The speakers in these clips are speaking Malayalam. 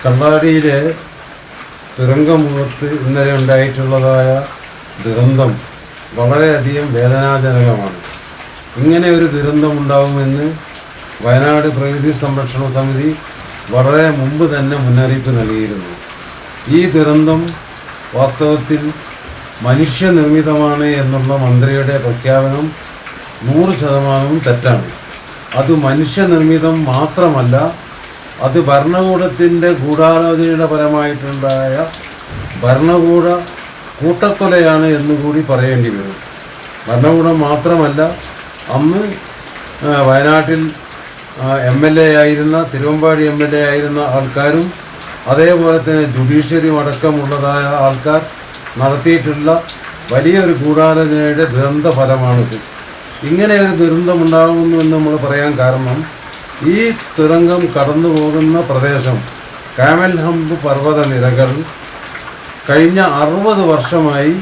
കള്ളാടിയിലെ തുരങ്കമുഖത്ത് ഇന്നലെ ഉണ്ടായിട്ടുള്ളതായ ദുരന്തം വളരെയധികം വേദനാജനകമാണ്. ഇങ്ങനെ ഒരു ദുരന്തമുണ്ടാകുമെന്ന് വയനാട് പ്രകൃതി സംരക്ഷണ സമിതി വളരെ മുമ്പ് തന്നെ മുന്നറിയിപ്പ് നൽകിയിരുന്നു. ഈ ദുരന്തം വാസ്തവത്തിൽ മനുഷ്യനിർമ്മിതമാണ് എന്നുള്ള മന്ത്രിയുടെ പ്രഖ്യാപനം 100% തെറ്റാണ്. അത് മനുഷ്യനിർമ്മിതം മാത്രമല്ല, അത് ഭരണകൂടത്തിൻ്റെ ഗൂഢാലോചനയുടെ പരമായിട്ടുണ്ടായ ഭരണകൂട കൂട്ടക്കൊലയാണ് എന്നുകൂടി പറയേണ്ടി വരും. ഭരണകൂടം മാത്രമല്ല, അന്ന് വയനാട്ടിൽ MLA ആയിരുന്ന തിരുവമ്പാടി MLA ആയിരുന്ന ആൾക്കാരും അതേപോലെ തന്നെ ജുഡീഷ്യറിയും അടക്കമുള്ളതായ ആൾക്കാർ നടത്തിയിട്ടുള്ള വലിയൊരു ഗൂഢാലോചനയുടെ ദുരന്ത ഫലമാണിത്. ഇങ്ങനെ ഒരു ദുരന്തമുണ്ടാകുന്നു എന്ന് നമ്മൾ പറയാൻ കാരണം, ഈ തുരങ്കം കടന്നു പോകുന്ന പ്രദേശം കാമൽ ഹംപ് പർവ്വത നിരകൾ കഴിഞ്ഞ 60 വർഷമായി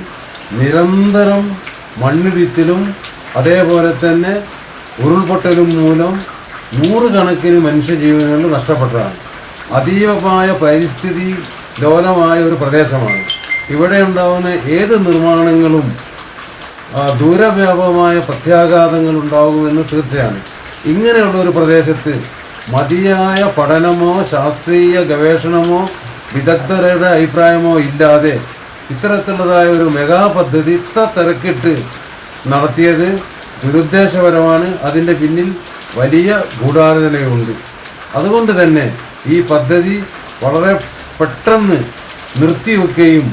നിരന്തരം മണ്ണിടിച്ചിലും അതേപോലെ തന്നെ ഉരുൾപൊട്ടലും മൂലം നൂറുകണക്കിന് മനുഷ്യജീവനുകൾ നഷ്ടപ്പെട്ടതാണ്. അതീവമായ പരിസ്ഥിതി ലോലമായ ഒരു പ്രദേശമാണ്. ഇവിടെ ഉണ്ടാകുന്ന ഏത് നിർമ്മാണങ്ങളും ദൂരവ്യാപകമായ പ്രത്യാഘാതങ്ങൾ ഉണ്ടാകുമെന്ന് തീർച്ചയാണ്. ഇങ്ങനെയുള്ള ഒരു പ്രദേശത്ത് മതിയായ പഠനമോ ശാസ്ത്രീയ ഗവേഷണമോ വിദഗ്ധരുടെ അഭിപ്രായമോ ഇല്ലാതെ ഇത്തരത്തിലുള്ളതായ ഒരു മെഗാ പദ്ധതി ഇത്ര തിരക്കിട്ട് നടത്തിയത് ദുരുദ്ദേശപരമാണ്. അതിൻ്റെ പിന്നിൽ വലിയ ഗൂഢാലോചനയുണ്ട്. അതുകൊണ്ട് തന്നെ ഈ പദ്ധതി വളരെ പെട്ടെന്ന് നിർത്തിവെക്കുകയും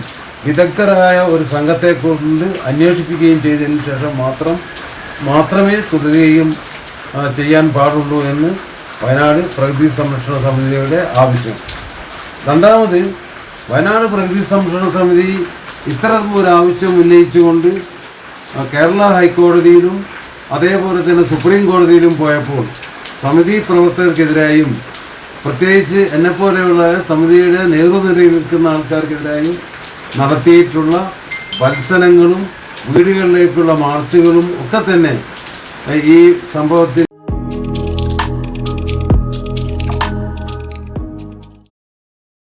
വിദഗ്ധരായ ഒരു സംഘത്തെ കൊണ്ട് അന്വേഷിപ്പിക്കുകയും ചെയ്തതിന് ശേഷം മാത്രമേ തുടരുകയും ചെയ്യാൻ പാടുള്ളൂ എന്ന് വയനാട് പ്രകൃതി സംരക്ഷണ സമിതിയുടെ ആവശ്യം. രണ്ടാമത്, വയനാട് പ്രകൃതി സംരക്ഷണ സമിതി ഇത്തരം ഒരു ആവശ്യം ഉന്നയിച്ചുകൊണ്ട് കേരള ഹൈക്കോടതിയിലും അതേപോലെ തന്നെ സുപ്രീം കോടതിയിലും പോയപ്പോൾ സമിതി പ്രവർത്തകർക്കെതിരായും പ്രത്യേകിച്ച് എന്നെപ്പോലെയുള്ള സമിതിയുടെ നേതൃനിരയിൽ നിൽക്കുന്ന ആൾക്കാർക്കെതിരായും നടത്തിയിട്ടുള്ള വത്സരങ്ങളും വീടുകളിലേക്കുള്ള മാർച്ചുകളും ഒക്കെ തന്നെ ഈ സംഭവത്തിൽ